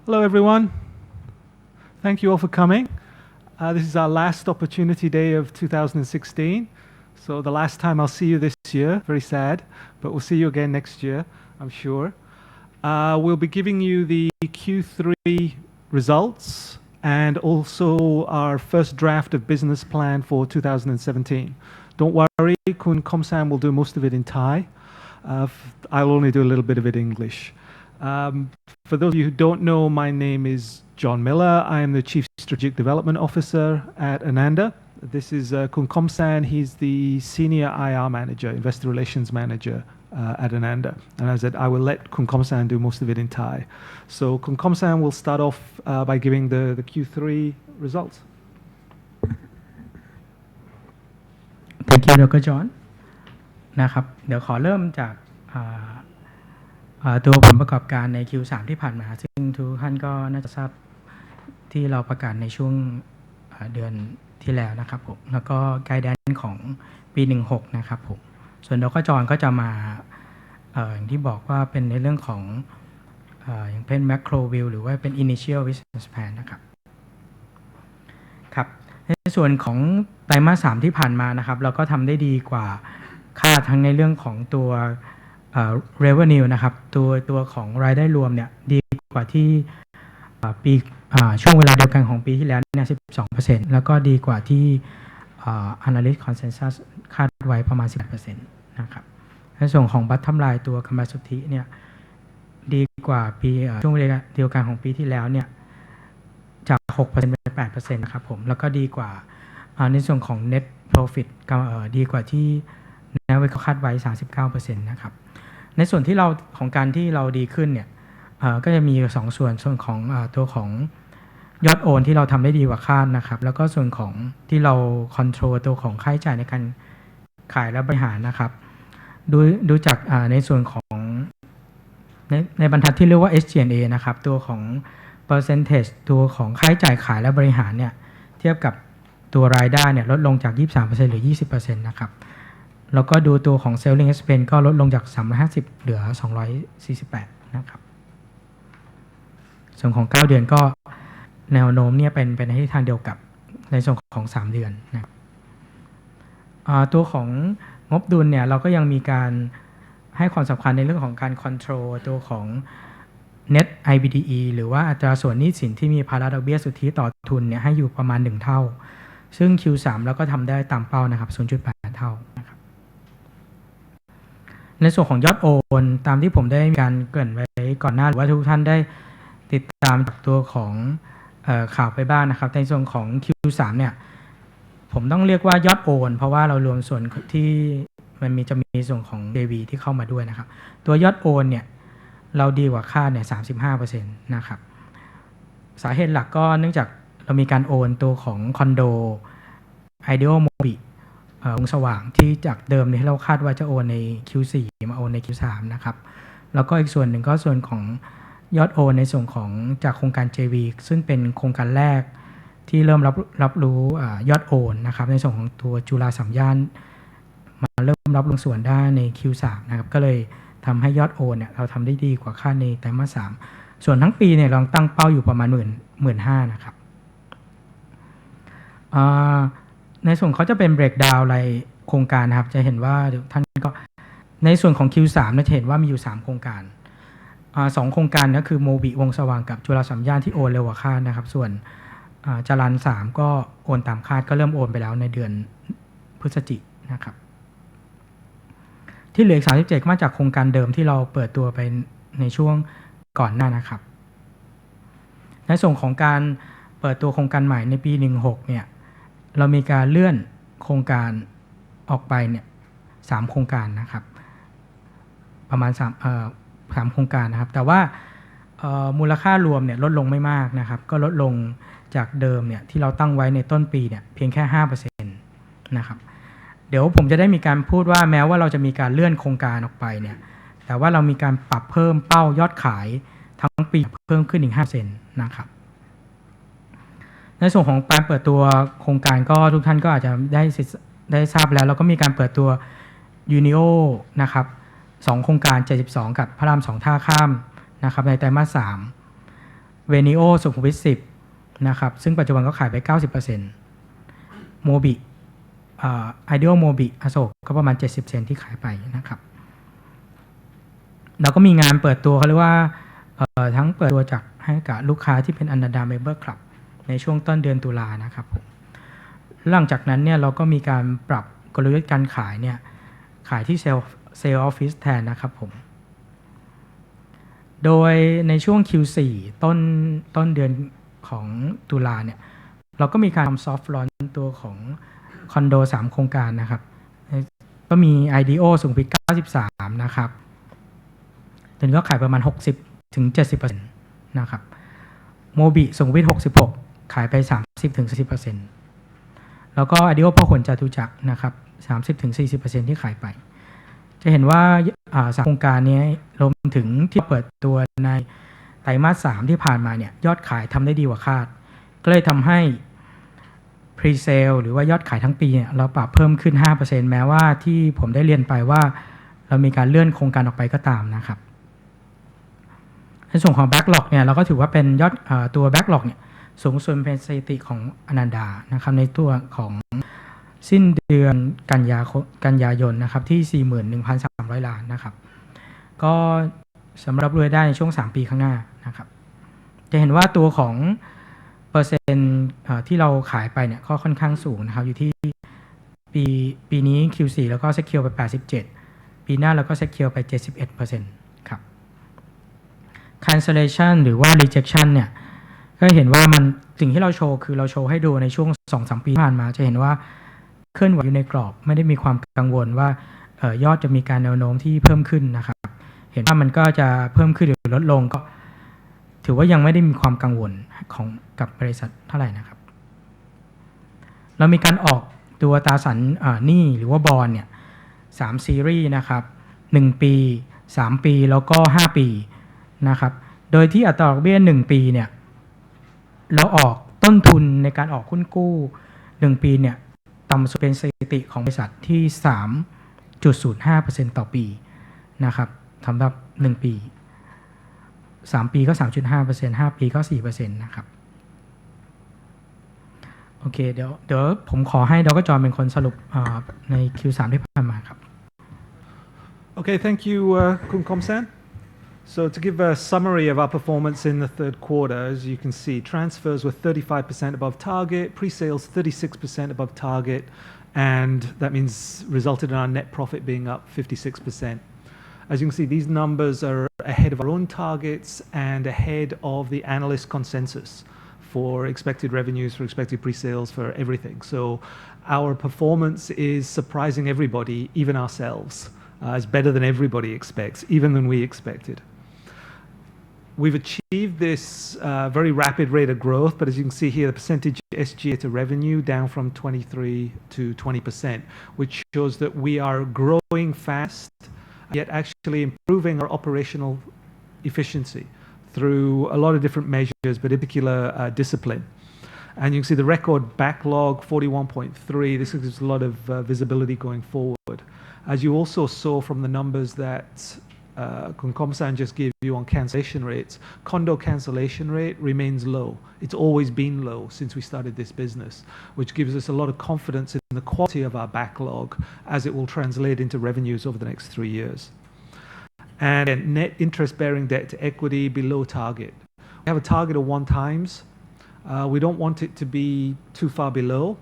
Hello everyone. Thank you all for coming. This is our last opportunity day of 2016. So the last time I'll see you this year. Very sad, but we'll see you again next year, I'm sure. We'll be giving you the Q3 results and also our first draft of business plan for 2017. Don't worry, Kun Komsam will do most of it in Thai. I'll only do a little bit of it in English. For those of you who don't know, my name is John Miller. I am the Chief Strategic Development Officer at Ananda. This is Kun Komsan. He's the Senior IR Manager, Investor Relations Manager at Ananda. And as I said, I will let Kun Komsan do most of it in Thai. So Kun Komsan will start off by giving the Q3 results. Thank you, Dr. John. นะครับเดี๋ยวขอเริ่มจากตัวผลประกอบการใน Q3 ที่ผ่านมาซึ่งทุกท่านก็น่าจะทราบที่เราประกาศในช่วงเดือนที่แล้วนะครับผมแล้วก็ไกด์แดนซ์ของปี16นะครับผมส่วนดร.จอนก็จะมาอย่างที่บอกว่าเป็นในเรื่องของอย่างเป็น macro view หรือว่าเป็น initial business plan นะครับครับในส่วนของไตรมาส3ที่ผ่านมานะครับเราก็ทำได้ดีกว่าคาดทั้งในเรื่องของตัวrevenue นะครับตัวของรายได้รวมเนี่ยดีกว่าที่ปีช่วงเวลาเดียวกันของปีที่แล้วเนี่ย 12% แล้วก็ดีกว่าที่analyst consensus คาดไว้ประมาณ 10% นะครับในส่วนของ bottom line ตัวกำไรสุทธิเนี่ยดีกว่าปีช่วงเวลาเดียวกันของปีที่แล้วเนี่ยจาก 6% เป็น 8% นะครับผมแล้วก็ดีกว่าในส่วนของ net profit ดีกว่าที่แนวคาดไว้ 39% นะครับในส่วนที่เราของการที่เราดีขึ้นเนี่ยก็จะมี2ส่วนของตัวของยอดโอนที่เราทำได้ดีกว่าคาดนะครับแล้วก็ส่วนของที่เราคอนโทรลตัวของค่าใช้จ่ายในการขายและบริหารนะครับดูจากในส่วนของในบรรทัดที่เรียกว่า SG&A นะครับตัวของ percentage ตัวของค่าใช้จ่ายขายและบริหารเนี่ยเทียบกับตัวรายได้เนี่ยลดลงจาก 23% หรือ 20% นะครับแล้วก็ดูตัวของ selling expense ก็ลดลงจาก350เหลือ248นะครับส่วนของ9เดือนก็แนวโน้มเนี่ยเป็นในทิศทางเดียวกับในส่วนของ3เดือนนะครับตัวของงบดุลเนี่ยเราก็ยังมีการให้ความสำคัญในเรื่องของการ control ตัวของ net IBDE หรือว่าอัตราส่วนหนี้สินที่มีภาระดอกเบี้ยสุทธิต่อทุนเนี่ยให้อยู่ประมาณ1เท่าซึ่ง Q3 เราก็ทำได้ตามเป้านะครับ 0.8 เท่านะครับในส่วนของยอดโอนตามที่ผมได้มีการเกริ่นไว้ก่อนหน้าหรือว่าทุกท่านได้ติดตามจากตัวของข่าวไปบ้าง นะครับในส่วนของ Q3 เนี่ยผมต้องเรียกว่ายอดโอนเพราะว่าเรารวมส่วนที่มันจะมีส่วนของ JV ที่เข้ามาด้วยนะครับตัวยอดโอนเนี่ยเราดีกว่าคาดเนี่ย 35% นะครับ สาเหตุหลักก็เนื่องจากเรามีการโอนตัวของคอนโด Ideal Mobi วงสว่างที่จากเดิมที่เราคาดว่าจะโอนใน Q4 มาโอนใน Q3 นะครับแล้วก็อีกส่วนหนึ่งก็ส่วนของยอดโอนในส่วนของจากโครงการ JV ซึ่งเป็นโครงการแรกที่เริ่มรับรู้ยอดโอนนะครับในส่วนของตัวจุฬาสามย่านมาเริ่มรับลงส่วนได้ใน Q3 นะครับก็เลยทำให้ยอดโอนเนี่ยเราทำได้ดีกว่าคาดในไตรมาส 3ส่วนทั้งปีเนี่ยเราตั้งเป้าอยู่ประมาณ15,000นะครับในส่วนเขาจะเป็น breakdown รายโครงการนะครับจะเห็นว่าท่านก็ในส่วนของ Q3 เราจะเห็นว่ามีอยู่3โครงการ2โครงการก็คือโมบิวงสว่างกับจุฬาสามย่านที่โอนเร็วกว่าคาดนะครับส่วนจรัญ3ก็โอนตามคาดก็เริ่มโอนไปแล้วในเดือนพฤศจิกายนนะครับที่เหลืออีก37มาจากโครงการเดิมที่เราเปิดตัวไปในช่วงก่อนหน้านะครับในส่วนของการเปิดตัวโครงการใหม่ในปี16เนี่ยเรามีการเลื่อนโครงการออกไปเนี่ย3โครงการนะครับประมาณ3โครงการนะครับแต่ว่ามูลค่ารวมเนี่ยลดลงไม่มากนะครับก็ลดลงจากเดิมเนี่ยที่เราตั้งไว้ในต้นปีเนี่ยเพียงแค่ 5% นะครับเดี๋ยวผมจะได้มีการพูดว่าแม้ว่าเราจะมีการเลื่อนโครงการออกไปเนี่ยแต่ว่าเรามีการปรับเพิ่มเป้ายอดขายทั้งปีเพิ่มขึ้นอีก 5% นะครับในส่วนของการเปิดตัวโครงการก็ทุกท่านก็อาจจะได้ทราบแล้วเราก็มีการเปิดตัวยูนิโอนะครับ2โครงการ72กับพระราม2ท่าข้ามนะครับในไตรมาส3เวนิโอสุขุมวิท10นะครับซึ่งปัจจุบันก็ขายไป 90% โมบิIdeal Mobi อโศกก็ประมาณ 70% ที่ขายไปนะครับเราก็มีงานเปิดตัวเขาเรียกว่าทั้งเปิดตัวจากให้กับลูกค้าที่เป็น Ananda Member Club ในช่วงต้นเดือนตุลานะครับผมหลังจากนั้นเนี่ยเราก็มีการปรับกลยุทธ์การขายเนี่ยขายที่เซลล์ออฟฟิศแทนนะครับผมโดยในช่วง Q4 ต้นเดือนของตุลาเนี่ยเราก็มีการทำซอฟต์ลอนช์ตัวของคอนโด3โครงการนะครับก็มี IDO สูงพิ93นะครับตอนนี้ก็ขายประมาณ 60-70% นะครับโมบิสูงพิ66ขายไป 30-40% แล้วก็ IDO พหลจตุจักรนะครับ 30-40% ที่ขายไปจะเห็นว่า3โครงการนี้รวมถึงที่เปิดตัวในไตรมาส 3ที่ผ่านมาเนี่ยยอดขายทำได้ดีกว่าคาดก็เลยทำให้ Pre-sale หรือว่ายอดขายทั้งปีเนี่ยเราปรับเพิ่มขึ้น 5% แม้ว่าที่ผมได้เรียนไปว่าเรามีการเลื่อนโครงการออกไปก็ตามนะครับในส่วนของ Backlog เนี่ยเราก็ถือว่าเป็นยอดตัว Backlog เนี่ยสูงสุดเป็นสถิติของอนันดานะครับในตัวของสิ้นเดือนกันยายนนะครับที่ 41,300 ล้านนะครับก็สำหรับรวยได้ในช่วง3ปีข้างหน้านะครับจะเห็นว่าตัวของเปอร์เซ็นต์ที่เราขายไปเนี่ยก็ค่อนข้างสูงนะครับอยู่ที่ปีนี้ Q4 แล้วก็ secure ไป 87% ปีหน้าเราก็ secure ไป 71% ครับ cancellation หรือว่า rejection เนี่ยก็เห็นว่ามันสิ่งที่เราโชว์คือเราโชว์ให้ดูในช่วง 2-3 ปีผ่านมาจะเห็นว่าเคลื่อนไหวอยู่ในกรอบไม่ได้มีความกังวลว่ายอดจะมีการแนวโน้มที่เพิ่มขึ้นนะครับเห็นว่ามันก็จะเพิ่มขึ้นหรือลดลงก็ถือว่ายังไม่ได้มีความกังวลของกับบริษัทเท่าไหร่นะครับเรามีการออกตัวตราสารหนี้หรือว่าบอนด์เนี่ย3ซีรีส์นะครับ1ปี3ปีแล้วก็5ปีนะครับโดยที่อัตราดอกเบี้ย1ปีเนี่ยเราออกต้นทุนในการออกหุ้นกู้1ปีเนี่ยต่ำสุดเป็นสถิติของบริษัทที่ 3.05% ต่อปีนะครับสำหรับ1ปี3ปีก็ 3.5% 5ปีก็ 4% นะครับโอเคเดี๋ยวผมขอให้ดร.จอห์นเป็นคนสรุปใน Q3 ที่ผ่านมาครับ Okay, thank you, Kun Komsan. So to give a summary of our performance in the third quarter, as you can see, transfers were 35% above target, pre-sales 36% above target, and that means resulted in our net profit being up 56%. As you can see, these numbers are ahead of our own targets and ahead of the analyst consensus for expected revenues, for expected pre-sales, for everything. So our performance is surprising everybody, even ourselves. It's better than everybody expects, even than we expected. we've achieved this very rapid rate of growth, but as you can see here, the percentage SGA to revenue down from 23 to 20%, which shows that we are growing fast, yet actually improving our operational efficiency through a lot of different measures, but in particular discipline. And you can see the record backlog, 41.3. This gives us a lot of visibility going forward. As you also saw from the numbers that Komsan just gave you on cancellation rates, condo cancellation rate remains low. It's always been low since we started this business, which gives us a lot of confidence in the quality of our backlog as it will translate into revenues over the next 3 years. And net interest-bearing debt to equity below target. We have a target of 1 times. We don't want it to be too far below,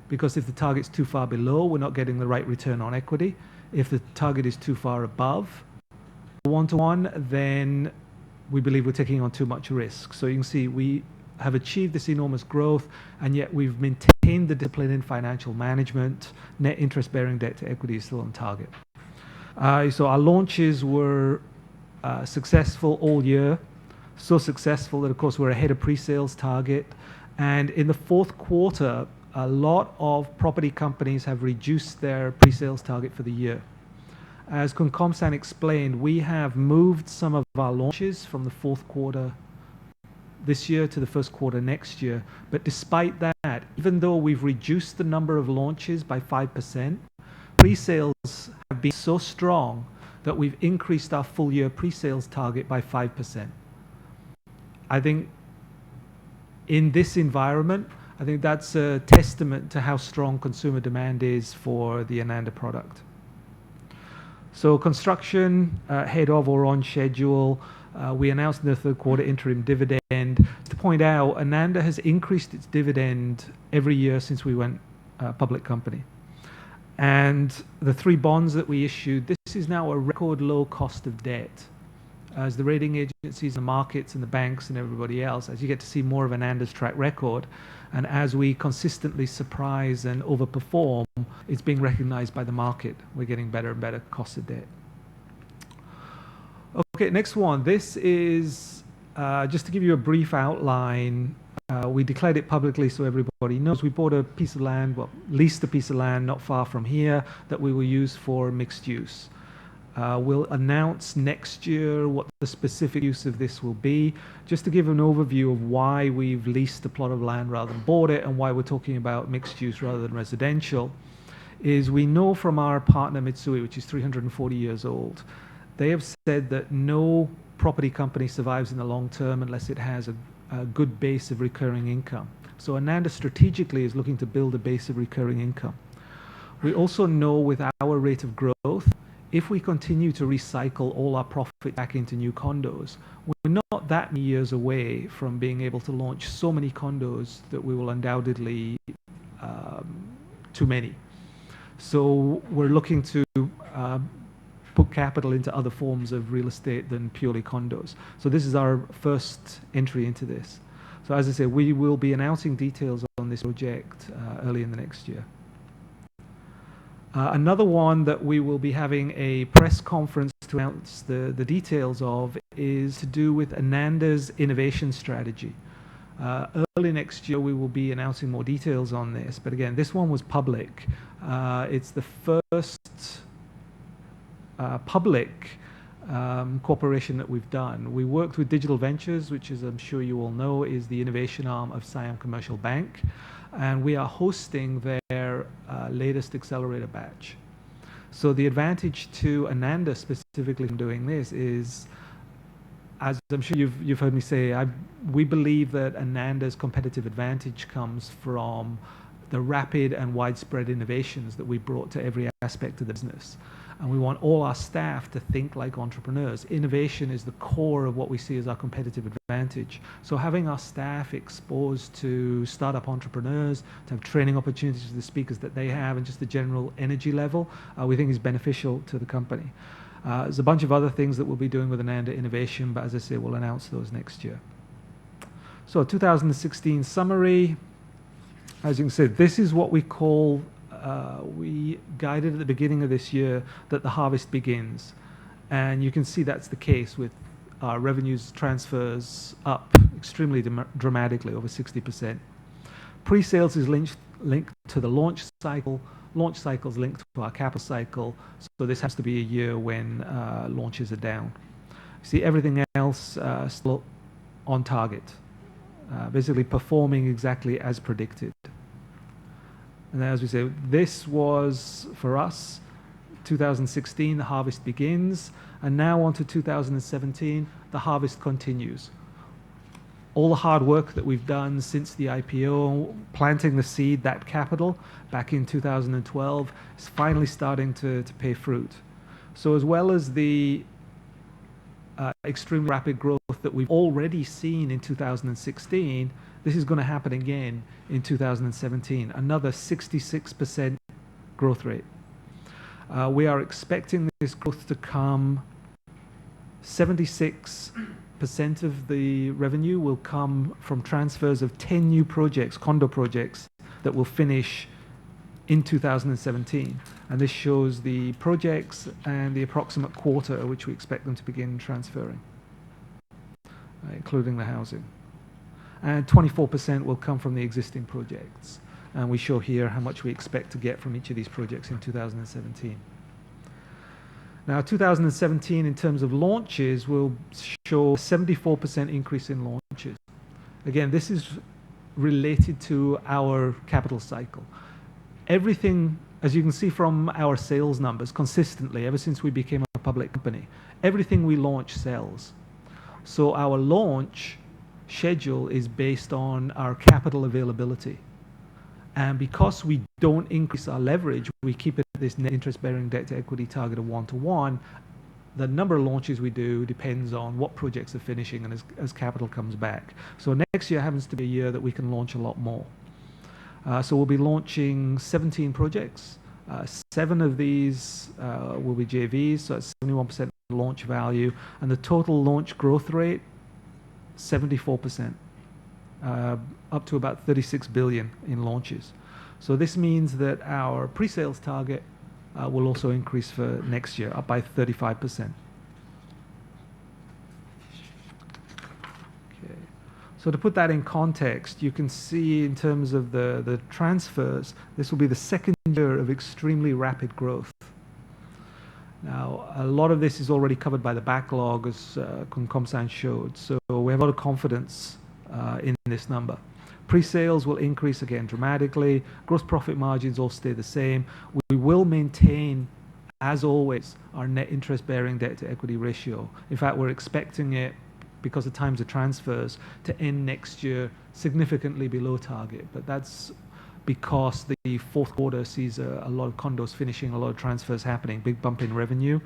because if the target's too far below, we're not getting the right return on equity. If the target is too far above 1-to-1, then we believe we're taking on too much risk. So you can see we have achieved this enormous growth, and yet we've maintained the discipline in financial management. Net interest-bearing debt to equity is still on target. So our launches were successful all year. So successful that, of course, we're ahead of pre-sales target. And in the fourth quarter, a lot of property companies have reduced their pre-sales target for the year. As Komsan explained, we have moved some of our launches from the fourth quarter this year to the first quarter next year. But despite that, even though we've reduced the number of launches by 5%, pre-sales have been so strong that we've increased our full year pre-sales target by 5%. I think in this environment, I think that's a testament to how strong consumer demand is for the Ananda product. So construction ahead of or on schedule. We announced in the third quarter interim dividend. To point out, Ananda has increased its dividend every year since we went public company. And the 3 bonds that we issued, this is now a record low cost of debt. As the rating agencies, the markets, and the banks, and everybody else, as you get to see more of Ananda's track record, and as we consistently surprise and overperform, it's being recognized by the market. We're getting better and better cost of debt. Okay, next one. This is just to give you a brief outline. We declared it publicly so everybody knows. We bought a piece of land, well, leased a piece of land not far from here that we will use for mixed use. We'll announce next year what the specific use of this will be. Just to give an overview of why we've leased a plot of land rather than bought it, and why we're talking about mixed use rather than residential, is we know from our partner Mitsui, which is 340 years old, they have said that no property company survives in the long term unless it has a good base of recurring income. So Ananda strategically is looking to build a base of recurring income. We also know with our rate of growth, if we continue to recycle all our profit back into new condos, we're not that many years away from being able to launch so many condos that we will undoubtedly too many. So we're looking to put capital into other forms of real estate than purely condos. So this is our first entry into this. So as I say, we will be announcing details on this project early in the next year. Another one that we will be having a press conference to announce the details of is to do with Ananda's innovation strategy. Early next year, we will be announcing more details on this. But again, this one was public. It's the first public corporation that we've done. We worked with Digital Ventures, which, as I'm sure you all know, is the innovation arm of Siam Commercial Bank. And we are hosting their latest accelerator batch. So the advantage to Ananda specifically from doing this is, as I'm sure you've heard me say, we believe that Ananda's competitive advantage comes from the rapid and widespread innovations that we brought to every aspect of the business. And we want all our staff to think like entrepreneurs. Innovation is the core of what we see as our competitive advantage. So having our staff exposed to startup entrepreneurs, to have training opportunities for the speakers that they have, and just the general energy level, we think is beneficial to the company. There's a bunch of other things that we'll be doing with Ananda Innovation, but as I say, we'll announce those next year. So 2016 summary. As you can see, this is what we call, we guided at the beginning of this year that the harvest begins. And you can see that's the case with our revenues transfers up extremely dramatically, over 60%. Pre-sales is linked to the launch cycle. Launch cycle is linked to our capital cycle. So this has to be a year when launches are down. See, everything else still on target, basically performing exactly as predicted. And as we say, this was for us 2016, the harvest begins, and now on to 2017, the harvest continues. All the hard work that we've done since the IPO, planting the seed, that capital, back in 2012, is finally starting to pay fruit. So as well as the extremely rapid growth that we've already seen in 2016, this is going to happen again in 2017, another 66% growth rate. We are expecting this growth to come, 76% of the revenue will come from transfers of 10 new projects, condo projects, that will finish in 2017. And this shows the projects and the approximate quarter at which we expect them to begin transferring, including the housing. And 24% will come from the existing projects. And we show here how much we expect to get from each of these projects in 2017. Now, 2017, in terms of launches, will show a 74% increase in launches. Again, this is related to our capital cycle. Everything, as you can see from our sales numbers, consistently, ever since we became a public company, everything we launch sells. So our launch schedule is based on our capital availability. And because we don't increase our leverage, we keep it at this net interest-bearing debt-to-equity target of 1-to-1. The number of launches we do depends on what projects are finishing and as capital comes back. So next year happens to be a year that we can launch a lot more. So we'll be launching 17 projects. 7 of these will be JVs, so it's 71% launch value. And the total launch growth rate, 74%. Up to about 36 billion in launches. So this means that our pre-sales target will also increase for next year, up by 35%. Okay. So to put that in context, you can see in terms of the transfers, this will be the second year of extremely rapid growth. Now, a lot of this is already covered by the backlog, as Kun Komsan showed. So we have a lot of confidence in this number. Pre-sales will increase again dramatically. Gross profit margins all stay the same. We will maintain, as always, our net interest-bearing debt-to-equity ratio. In fact, we're expecting it, because of times of transfers, to end next year significantly below target. But that's because the fourth quarter sees a lot of condos finishing, a lot of transfers happening, big bump in revenue.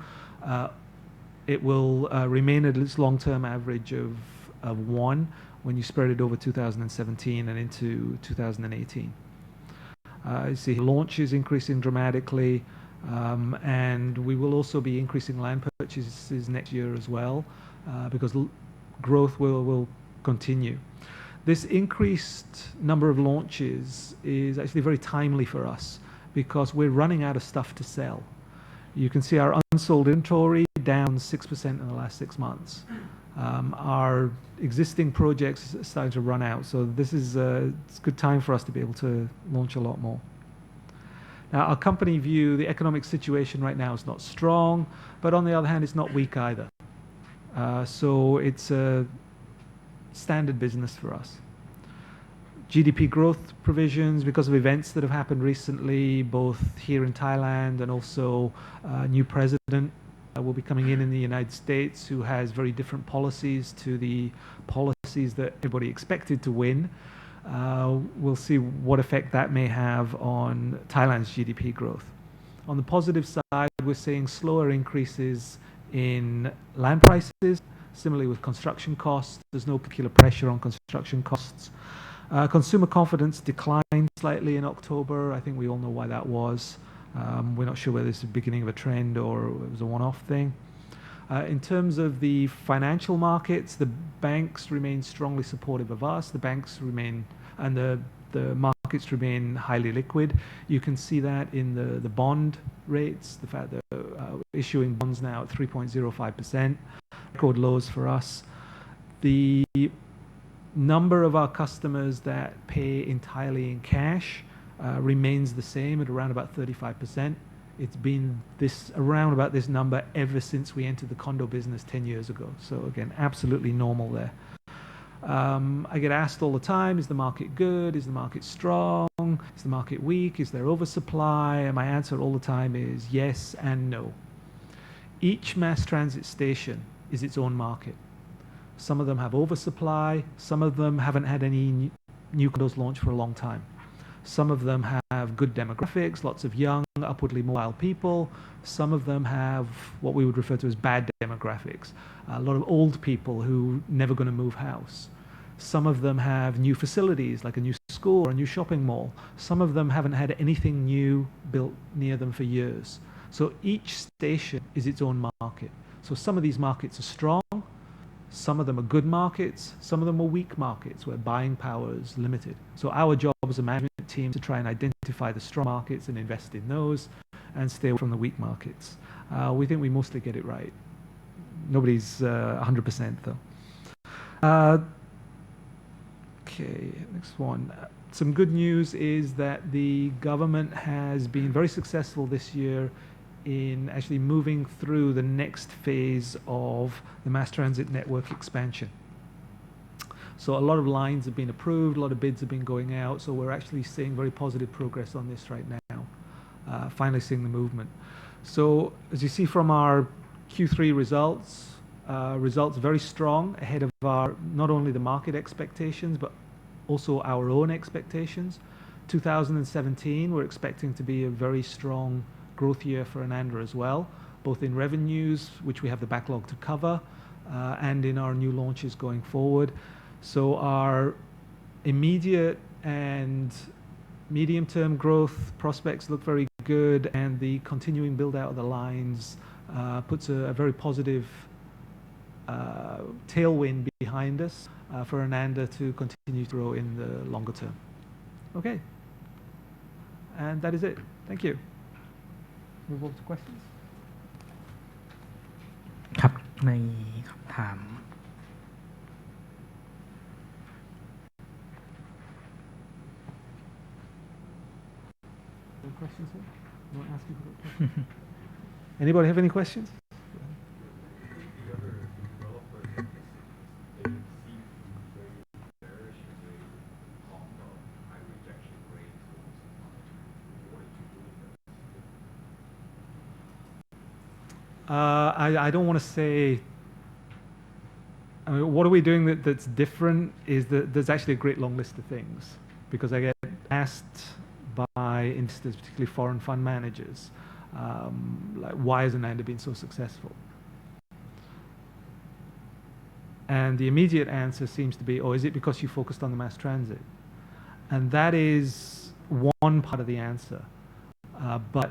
It will remain at its long-term average of 1 when you spread it over 2017 and into 2018. You see launches increasing dramatically, and we will also be increasing land purchases next year as well, because growth will continue. This increased number of launches is actually very timely for us because we're running out of stuff to sell. You can see our unsold inventory down 6% in the last 6 months. Our existing projects are starting to run out, so this is it's a good time for us to be able to launch a lot more. Now, our company view, the economic situation right now is not strong, but on the other hand, it's not weak either. So it's a standard business for us. GDP growth provisions, because of events that have happened recently, both here in Thailand and also a new president will be coming in the United States who has very different policies to the policies that everybody expected to win. We'll see what effect that may have on Thailand's GDP growth. On the positive side, we're seeing slower increases in land prices, similarly with construction costs. There's no particular pressure on construction costs. Consumer confidence declined slightly in October. I think we all know why that was. We're not sure whether this is the beginning of a trend or it was a one-off thing. In terms of the financial markets, the banks remain strongly supportive of us. The banks remain, and the markets remain highly liquid. You can see that in the bond rates, the fact that issuing bonds now at 3.05%. record lows for us. The number of our customers that pay entirely in cash remains the same at around about 35%. It's been around about this number ever since we entered the condo business 10 years ago. So again, absolutely normal there. I get asked all the time, is the market good? Is the market strong? Is the market weak? Is there oversupply? And my answer all the time is yes and no. Each mass transit station is its own market. Some of them have oversupply. Some of them haven't had any new condos launched for a long time. Some of them have good demographics, lots of young, upwardly mobile people. Some of them have what we would refer to as bad demographics, a lot of old people who are never going to move house. Some of them have new facilities like a new school or a new shopping mall. Some of them haven't had anything new built near them for years. So each station is its own market. So some of these markets are strong. Some of them are good markets. Some of them are weak markets where buying power is limited. So our job as a management team to try and identify the strong markets and invest in those and stay away from the weak markets. We think we mostly get it right. Nobody's 100% though. Okay, next one. Some good news is that the government has been very successful this year in actually moving through the next phase of the mass transit network expansion. So a lot of lines have been approved, a lot of bids have been going out, so we're actually seeing very positive progress on this right now, finally seeing the movement. So as you see from our Q3 results very strong, ahead of our not only the market expectations, but also our own expectations. 2017, we're expecting to be a very strong growth year for Ananda as well, both in revenues, which we have the backlog to cover, and in our new launches going forward. So our immediate and medium-term growth prospects look very good, and the continuing build-out of the lines puts a very positive tailwind behind us for Ananda to continue to grow in the longer term. Okay. And that is it. Thank you. Move on to questions. ครับในคำถาม Any questions here? No asking for questions. Anybody have any questions? I don't want to say. I mean, what are we doing that's different is that there's actually a great long list of things, because I get asked by investors, particularly foreign fund managers, like, why has Ananda been so successful? And the immediate answer seems to be, oh, is it because you focused on the mass transit? And that is one part of the answer. But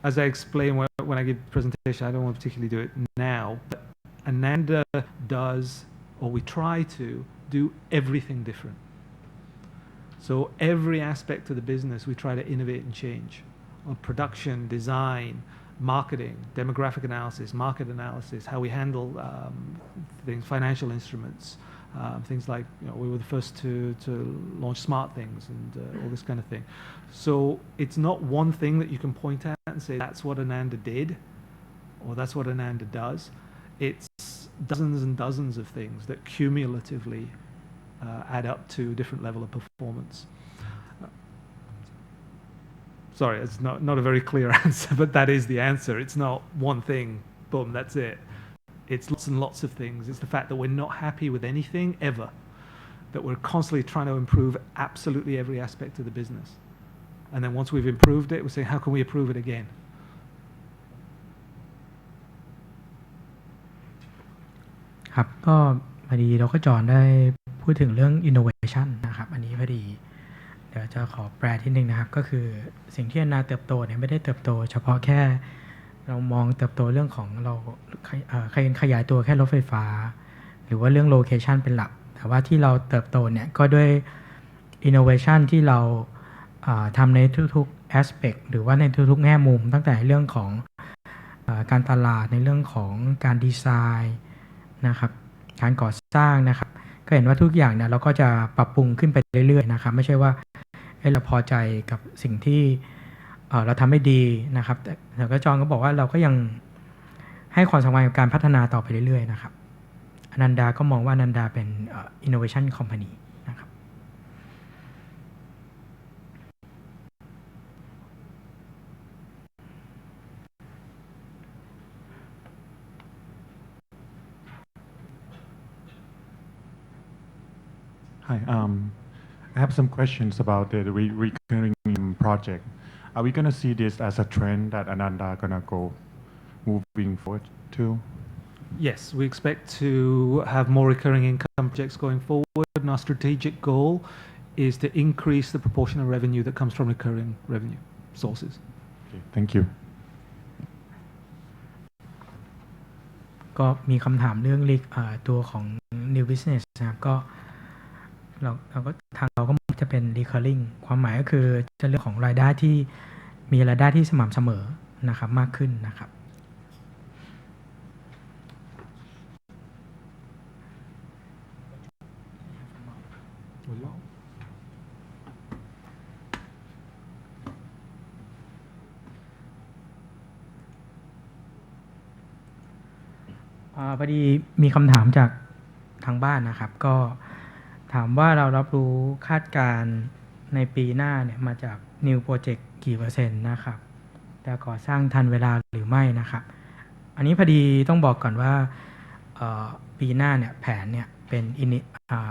as I explain when I give the presentation, I don't want to particularly do it now, but Ananda does, or we try to do everything different. So every aspect of the business we try to innovate and change, on production, design, marketing, demographic analysis, market analysis, how we handle things, financial instruments, things like, we were the first to launch smart things and all this kind of thing. So it's not one thing that you can point at and say that's what Ananda did or that's what Ananda does. It's dozens and dozens of things that cumulatively add up to a different level of performance. Sorry, it's not a very clear answer, but that is the answer. It's not one thing, boom, that's it. It's lots and lots of things. It's the fact that we're not happy with anything ever, that we're constantly trying to improve absolutely every aspect of the business. And then once we've improved it, we say, how can we improve it again? ครับก็พอดีดร.จอห์นได้พูดถึงเรื่อง innovation นะครับอันนี้พอดีเดี๋ยวจะขอแปลทีนึงนะครับก็คือสิ่งที่Anandaเติบโตเนี่ยไม่ได้เติบโตเฉพาะแค่เรามองเติบโตเรื่องของเราขยายตัวแค่รถไฟฟ้าหรือว่าเรื่อง location เป็นหลักแต่ว่าที่เราเติบโตเนี่ยก็ด้วย innovation ที่เราทำในทุกๆ aspect หรือว่าในทุกๆแง่มุมตั้งแต่เรื่องของการตลาดในเรื่องของการดีไซน์ นะครับการก่อสร้างนะครับก็เห็นว่าทุกอย่างเนี่ยเราก็จะปรับปรุงขึ้นไปเรื่อยๆนะครับไม่ใช่ว่าเราพอใจกับสิ่งที่เราทำได้ดีนะครับแต่ก็จอห์นก็บอกว่าเราก็ยังให้ความสำคัญกับการพัฒนาต่อไปเรื่อยๆนะครับอนันดาก็มองว่าอนันดาเป็น innovation company นะครับ Hi, I have some questions about the recurring project. Are we going to see this as a trend that Ananda going to go moving forward to? Yes, we expect to have more recurring income projects going forward, and our strategic goal is to increase the proportion of revenue that comes from recurring revenue sources. Okay, thank you. ก็มีคำถามเรื่องตัวของ new business นะครับก็เราก็ทางเราก็จะเป็น recurring ความหมายก็คือจะเรื่องของรายได้ที่มีรายได้ที่สม่ำเสมอนะครับมากขึ้นนะครับพอดีมีคำถามจากทางบ้านนะครับก็ถามว่าเรารับรู้คาดการณ์ในปีหน้าเนี่ยมาจาก New Project กี่เปอร์เซ็นต์นะครับจะก่อสร้างทันเวลาหรือไม่นะครับอันนี้พอดีต้องบอกก่อนว่าปีหน้าเนี่ยแผนเนี่ยเป็น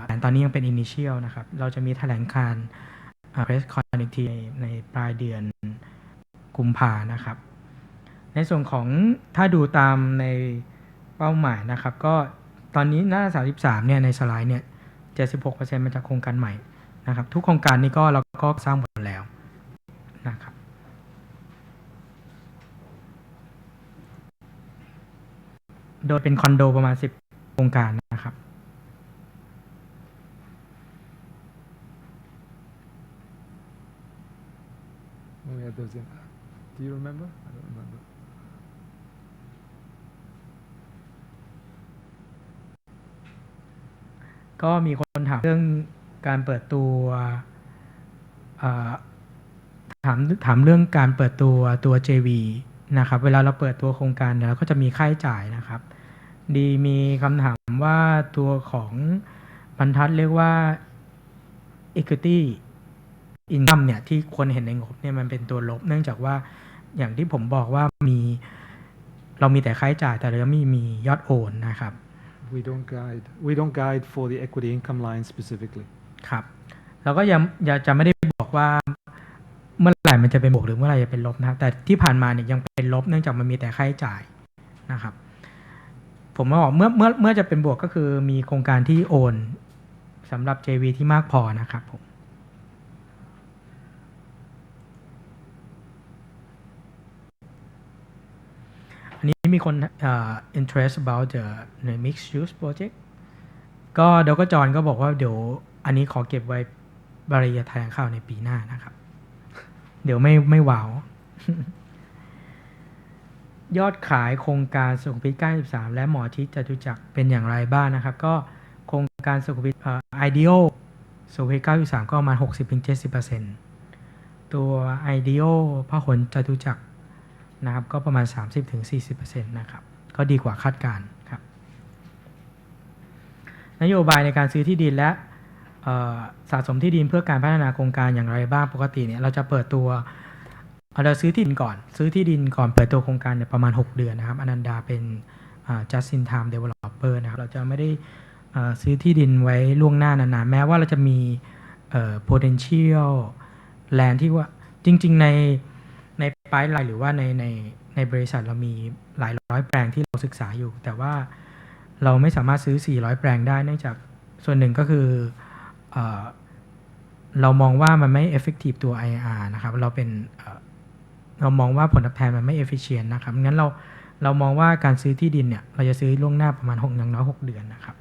แผนตอนนี้ยังเป็น Initial นะครับเราจะมีแถลงการPress Con อีกทีในปลายเดือนกุมภานะครับในส่วนของถ้าดูตามในเป้าหมายนะครับก็ตอนนี้หน้า33เนี่ยในสไลด์เนี่ย 76% มาจากโครงการใหม่นะครับทุกโครงการนี้ก็เราก็สร้างหมดแล้วนะครับโดยเป็นคอนโดประมาณ10โครงการนะครับDo you remember? I don't remember. ก็มีคนถามเรื่องการเปิดตัวถามเรื่องการเปิดตัว JV นะครับเวลาเราเปิดตัวโครงการเราก็จะมีค่าใช้จ่ายนะครับดีมีคำถามว่าตัวของบรรทัดเรียกว่า equity income เนี่ยที่คนเห็นในงบเนี่ยมันเป็นตัวลบเนื่องจากว่าอย่างที่ผมบอกว่าเรามีแต่ค่าใช้จ่ายแต่เราไม่มียอดโอนนะครับ We don't guide for the equity income line specifically. ครับเราก็ยังจะไม่ได้บอกว่าเมื่อไหร่มันจะเป็นบวกหรือเมื่อไหร่จะเป็นลบนะครับแต่ที่ผ่านมาเนี่ยยังเป็นลบเนื่องจากมันมีแต่ค่าใช้จ่ายนะครับผมบอกเมื่อจะเป็นบวกก็คือมีโครงการที่โอนสำหรับ JV ที่มากพอนะครับผมอันนี้มีคน interest about the mixed use project ก็เดี๋ยวก็จอห์นก็บอกว่าเดี๋ยวอันนี้ขอเก็บไว้บริยาแถลงข่าวในปีหน้านะครับเดี๋ยวไม่ว้าว ยอดขายโครงการสุขุมวิท93และหมอชิดจตุจักรเป็นอย่างไรบ้างนะครับก็โครงการสุขุมวิทideal สุขุมวิท93ก็ประมาณ 60-70% ตัว ideal พหลจตุจักรนะครับก็ประมาณ 30-40% นะครับก็ดีกว่าคาดการณ์ครับนโยบายในการซื้อที่ดินและสะสมที่ดินเพื่อการพัฒนาโครงการอย่างไรบ้างปกติเนี่ยเราจะเปิดตัวเราซื้อที่ดินก่อนเปิดตัวโครงการเนี่ยประมาณ6เดือนนะครับอนันดาเป็น just in time developer นะครับเราจะไม่ได้ซื้อที่ดินไว้ล่วงหน้านานๆแม้ว่าเราจะมีpotential land ที่ว่าจริงๆในไพป์ไลน์หรือว่าในบริษัทเรามีหลายร้อยแปลงที่เราศึกษาอยู่แต่ว่าเราไม่สามารถซื้อ400แปลงได้เนื่องจากส่วนหนึ่งก็คือเรามองว่ามันไม่ effective ตัว IRR นะครับเรามองว่าผลตอบแทนมันไม่ efficient นะครับงั้นเรามองว่าการซื้อที่ดินเนี่ยเราจะซื้อล่วงหน้าประมาณอย่างน้อย6เดือนนะครับ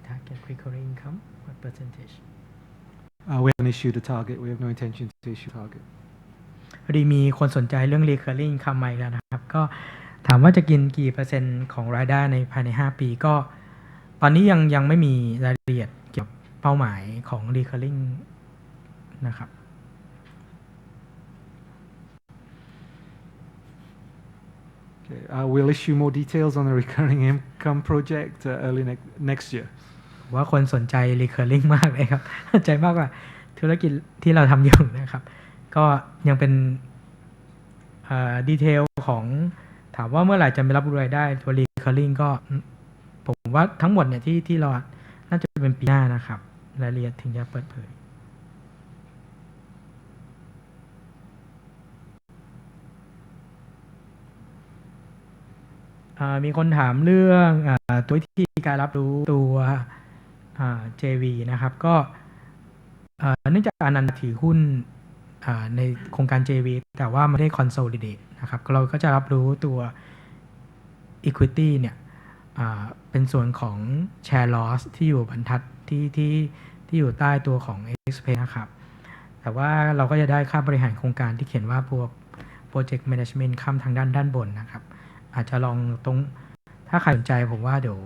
Target recurring income what percentage We haven't issued a target. We have no intention to issue a target. พอดีมีคนสนใจเรื่อง recurring income มาอีกแล้วนะครับก็ถามว่าจะกินกี่เปอร์เซ็นต์ของรายได้ในภายใน5ปีก็ตอนนี้ยังไม่มีรายละเอียดเกี่ยวกับเป้าหมายของ recurring นะครับWe'll issue more details on the recurring income project early next year. ว่าคนสนใจ recurring มากเลยครับสนใจมากกว่าธุรกิจที่เราทำอยู่นะครับก็ยังเป็นดีเทลของถามว่าเมื่อไหร่จะไม่รับรายได้ตัว recurring ก็ผมว่าทั้งหมดเนี่ยที่เราน่าจะเป็นปีหน้านะครับรายละเอียดถึงจะเปิดเผยมีคนถามเรื่องตัววิธีการรับรู้ตัวJV นะครับก็เนื่องจากอนันต์ถือหุ้นในโครงการ JV แต่ว่าไม่ได้ consolidate นะครับเราก็จะรับรู้ตัว equity เนี่ยเป็นส่วนของ share loss ที่อยู่บรรทัดที่อยู่ใต้ตัวของ expense นะครับแต่ว่าเราก็จะได้ค่าบริหารโครงการที่เขียนว่าพวก project management ข้ามทางด้านบนนะครับอาจจะลองตรงถ้าใครสนใจผมว่าเดี๋ยว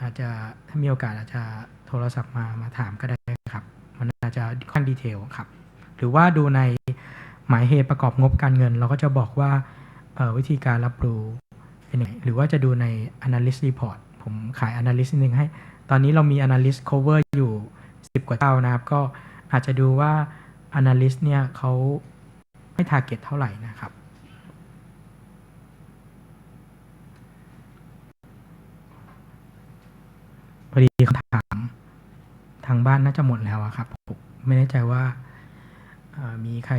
อาจจะถ้ามีโอกาสอาจจะโทรศัพท์มาถามก็ได้ครับมันอาจจะค่อนข้างดีเทลครับหรือว่าดูในหมายเหตุประกอบงบการเงินเราก็จะบอกว่าวิธีการรับรู้เป็นยังไงหรือว่าจะดูใน analyst report ผมขาย analyst นึงให้ตอนนี้เรามี analyst cover อยู่10กว่าเจ้านะครับก็อาจจะดูว่า analyst เนี่ยเขาให้ target เท่าไหร่นะครับพอดีคำถามทางบ้านน่าจะหมดแล้วครับผมไม่แน่ใจว่ามีใคร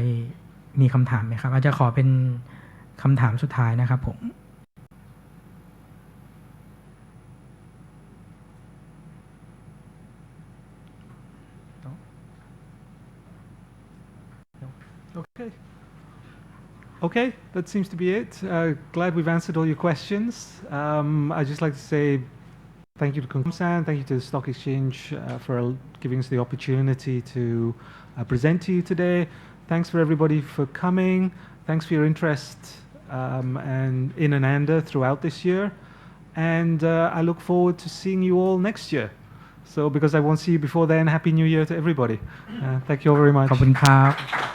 มีคำถามไหมครับอาจจะขอเป็นคำถามสุดท้ายนะครับผมOkay, that seems to be it. Glad we've answered all your questions. I'd just like to say thank you to Kung-san, thank you to the Stock Exchange for giving us the opportunity to present to you today. Thanks for everybody for coming. Thanks for your interest and in Ananda throughout this year. And I look forward to seeing you all next year. So because I won't see you before then, Happy New Year to everybody. Thank you all very much. ขอบคุณครับ